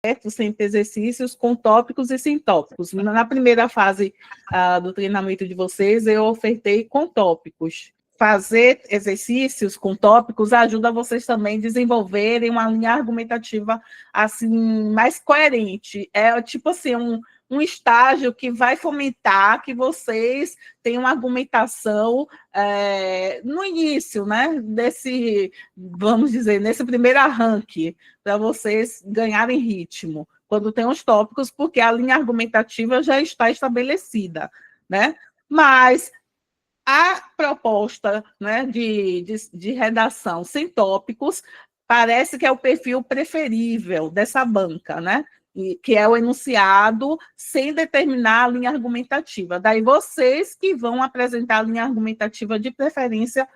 sempre exercícios com tópicos e sem tópicos. Na primeira fase do treinamento de vocês, eu ofertei com tópicos. Fazer exercícios com tópicos ajuda vocês também a desenvolverem uma linha argumentativa assim, mais coerente. É tipo assim, um estágio que vai fomentar que vocês tenham uma argumentação no início, né? Vamos dizer, nesse primeiro arranque, para vocês ganharem ritmo, quando tem os tópicos, porque a linha argumentativa já está estabelecida, né? Mas a proposta, né, de redação sem tópicos parece que é o perfil preferível dessa banca, né? Que é o enunciado sem determinar a linha argumentativa. Daí vocês que vão apresentar a linha argumentativa de preferência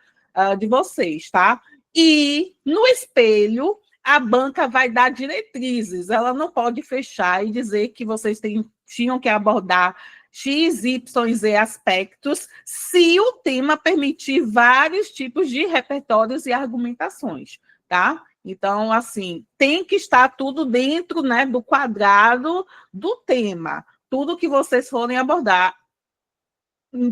de vocês, tá? E no espelho, a banca vai dar diretrizes, ela não pode fechar e dizer que vocês tinham que abordar X, Y, Z aspectos, se o tema permitir vários tipos de repertórios e argumentações, tá? Então, assim, tem que estar tudo dentro, né, do quadrado do tema, tudo que vocês forem abordar.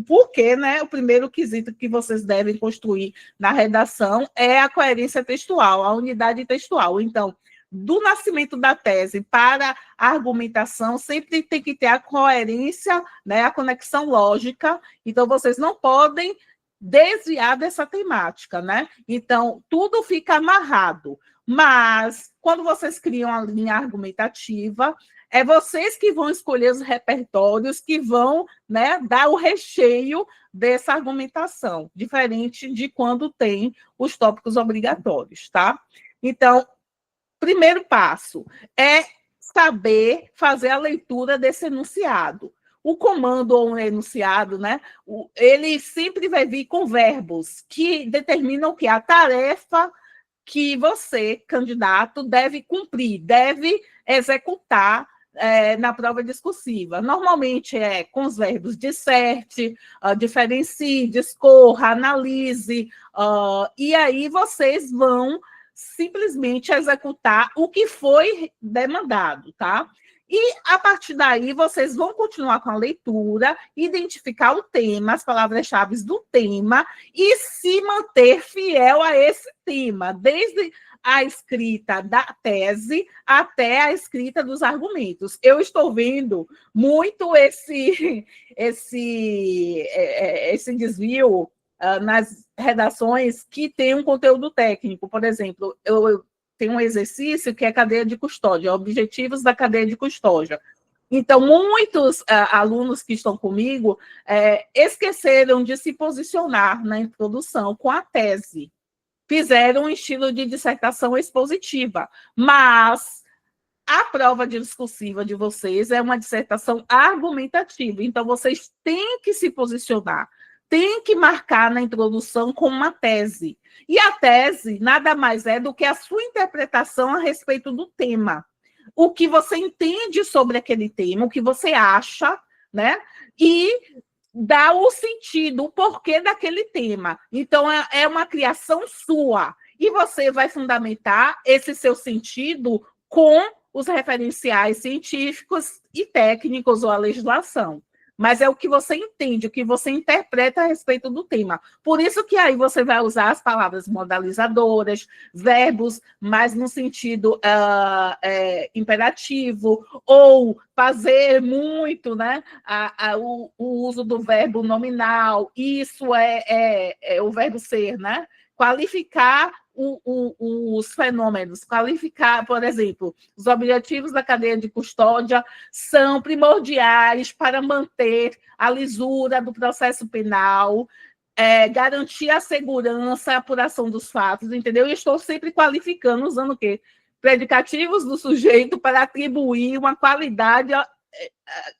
Porque, né, o primeiro quesito que vocês devem construir na redação é a coerência textual, a unidade textual. Então, do nascimento da tese para a argumentação, sempre tem que ter a coerência, né, a conexão lógica. Então, vocês não podem desviar dessa temática, né? Então, tudo fica amarrado. Mas, quando vocês criam a linha argumentativa, é vocês que vão escolher os repertórios que vão, né, dar o recheio dessa argumentação, diferente de quando tem os tópicos obrigatórios, tá? Então, primeiro passo é saber fazer a leitura desse enunciado. O comando ou um enunciado, né, ele sempre vai vir com verbos que determinam que a tarefa que você, candidato, deve cumprir, deve executar na prova discursiva. Normalmente é com os verbos disserte, diferencie, discorra, analise, e aí vocês vão simplesmente executar o que foi demandado, tá? E, a partir daí, vocês vão continuar com a leitura, identificar o tema, as palavras-chave do tema, e se manter fiel a esse tema, desde a escrita da tese até a escrita dos argumentos. Eu estou vendo muito esse desvio nas redações que tem um conteúdo técnico. Por exemplo, eu tenho um exercício que é cadeia de custódia, objetivos da cadeia de custódia. Então, muitos alunos que estão comigo esqueceram de se posicionar na introdução com a tese. Fizeram um estilo de dissertação expositiva, mas a prova discursiva de vocês é uma dissertação argumentativa, então vocês têm que se posicionar, têm que marcar na introdução com uma tese. E a tese nada mais é do que a sua interpretação a respeito do tema. O que você entende sobre aquele tema, o que você acha, né? E dá o sentido, o porquê daquele tema. Então, é uma criação sua. E você vai fundamentar esse seu sentido com os referenciais científicos e técnicos ou a legislação. Mas é o que você entende, o que você interpreta a respeito do tema. Por isso que aí você vai usar as palavras modalizadoras, verbos, mas no sentido imperativo, ou fazer muito, né, o uso do verbo nominal. Isso é o verbo ser, né? Qualificar os fenômenos, qualificar, por exemplo, os objetivos da cadeia de custódia são primordiais para manter a lisura do processo penal, garantir a segurança e a apuração dos fatos, entendeu? E estou sempre qualificando, usando o quê? Predicativos do sujeito para atribuir uma qualidade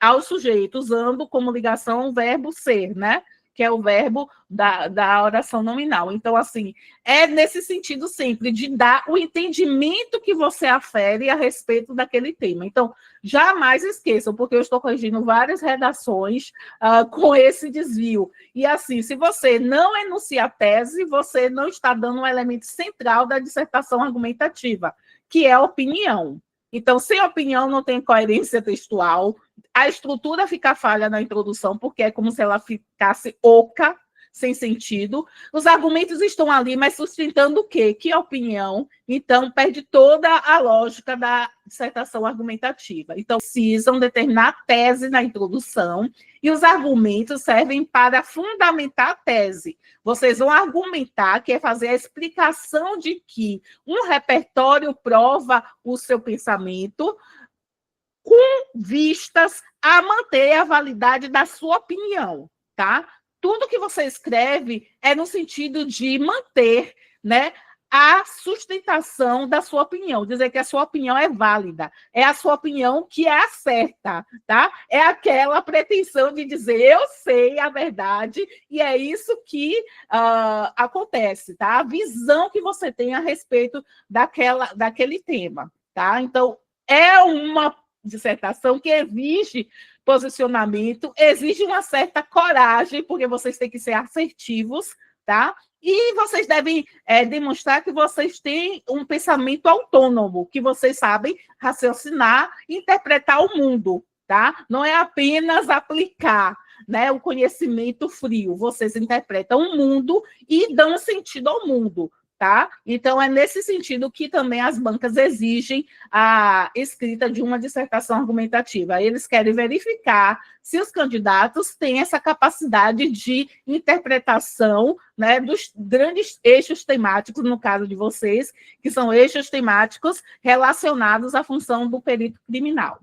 ao sujeito, usando como ligação o verbo ser, né? Que é o verbo da oração nominal. Então, assim, é nesse sentido sempre, de dar o entendimento que você afere a respeito daquele tema. Então, jamais esqueçam, porque eu estou corrigindo várias redações com esse desvio. E, assim, se você não enuncia a tese, você não está dando um elemento central da dissertação argumentativa, que é a opinião. Então, sem opinião não tem coerência textual, a estrutura fica falha na introdução, porque é como se ela ficasse oca, sem sentido. Os argumentos estão ali, mas sustentando o quê? Que opinião? Então, perde toda a lógica da dissertação argumentativa. Então, precisam determinar a tese na introdução e os argumentos servem para fundamentar a tese. Vocês vão argumentar, que é fazer a explicação de que um repertório prova o seu pensamento com vistas a manter a validade da sua opinião, tá? Tudo que você escreve é no sentido de manter, né, a sustentação da sua opinião, dizer que a sua opinião é válida, é a sua opinião que é a certa, tá? É aquela pretensão de dizer, eu sei a verdade, e é isso que acontece, tá? A visão que você tem a respeito daquele tema, tá? Então, é uma dissertação que exige posicionamento, exige uma certa coragem, porque vocês têm que ser assertivos, tá? E vocês devem demonstrar que vocês têm um pensamento autônomo, que vocês sabem raciocinar, interpretar o mundo, tá? Não é apenas aplicar, né, o conhecimento frio, vocês interpretam o mundo e dão sentido ao mundo. Tá? Então, é nesse sentido que também as bancas exigem a escrita de uma dissertação argumentativa. Eles querem verificar se os candidatos têm essa capacidade de interpretação, né, dos grandes eixos temáticos, no caso de vocês, que são eixos temáticos relacionados à função do perito criminal.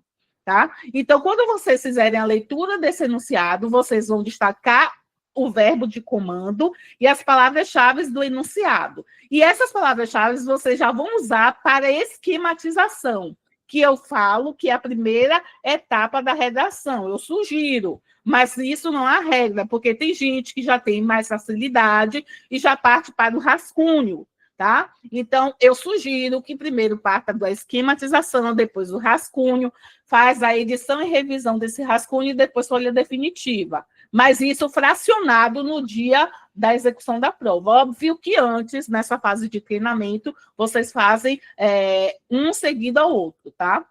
Tá? Então, quando vocês fizerem a leitura desse enunciado, vocês vão destacar o verbo de comando e as palavras-chave do enunciado. E essas palavras-chave vocês já vão usar para esquematização, que eu falo que é a primeira etapa da redação. Eu sugiro, mas isso não há regra, porque tem gente que já tem mais facilidade e já parte para o rascunho. Tá? Então, eu sugiro que primeiro parta da esquematização, depois o rascunho, faz a edição e revisão desse rascunho e depois folha definitiva. Mas isso fracionado no dia da execução da prova. Óbvio que antes, nessa fase de treinamento, vocês fazem um seguido ao outro, tá?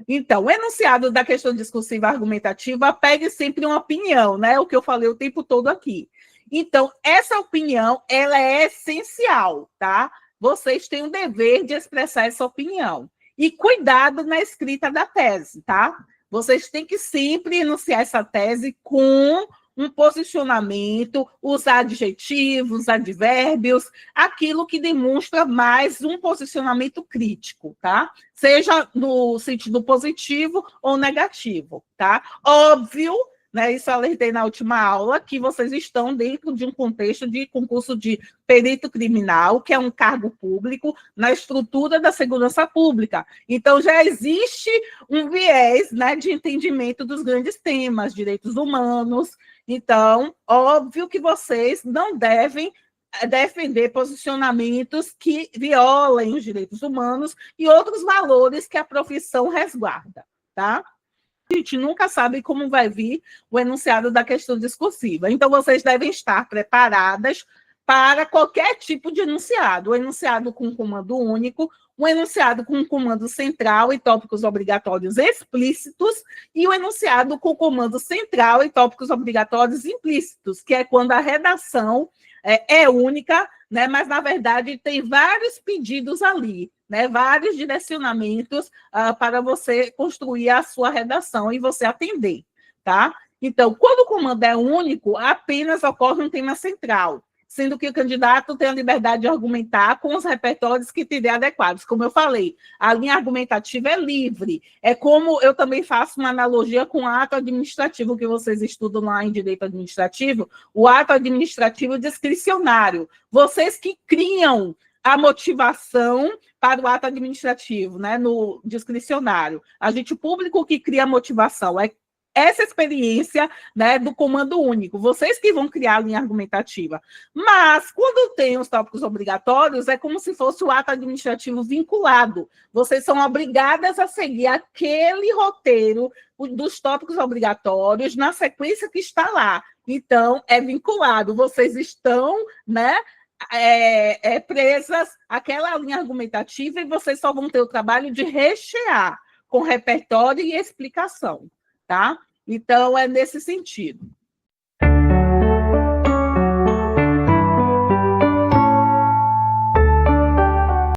Então, o enunciado da questão discursiva argumentativa pegue sempre uma opinião, né? O que eu falei o tempo todo aqui. Então, essa opinião, ela é essencial, tá? Vocês têm o dever de expressar essa opinião. E cuidado na escrita da tese, tá? Vocês têm que sempre enunciar essa tese com um posicionamento, usar adjetivos, advérbios, aquilo que demonstra mais um posicionamento crítico, tá? Seja no sentido positivo ou negativo, tá? Óbvio, né, isso eu alertei na última aula, que vocês estão dentro de um contexto de concurso de perito criminal, que é um cargo público na estrutura da segurança pública. Então, já existe um viés, né, de entendimento dos grandes temas, direitos humanos. Então, óbvio que vocês não devem defender posicionamentos que violem os direitos humanos e outros valores que a profissão resguarda, tá? A gente nunca sabe como vai vir o enunciado da questão discursiva. Então, vocês devem estar preparadas para qualquer tipo de enunciado. O enunciado com comando único, o enunciado com comando central e tópicos obrigatórios explícitos, e o enunciado com comando central e tópicos obrigatórios implícitos, que é quando a redação é única, né, mas, na verdade, tem vários pedidos ali, né, vários direcionamentos para você construir a sua redação e você atender, tá? Então, quando o comando é único, apenas ocorre um tema central, sendo que o candidato tem a liberdade de argumentar com os repertórios que tiver adequados. Como eu falei, a linha argumentativa é livre. É como eu também faço uma analogia com o ato administrativo que vocês estudam lá em direito administrativo, o ato administrativo discricionário. Vocês que criam a motivação para o ato administrativo, né, no discricionário. O público que cria a motivação é essa experiência, né, do comando único. Vocês que vão criar a linha argumentativa. Mas, quando tem os tópicos obrigatórios, é como se fosse o ato administrativo vinculado. Vocês são obrigadas a seguir aquele roteiro dos tópicos obrigatórios na sequência que está lá. Então, é vinculado. Vocês estão, né, presas àquela linha argumentativa e vocês só vão ter o trabalho de rechear com repertório e explicação, tá? Então, é nesse sentido.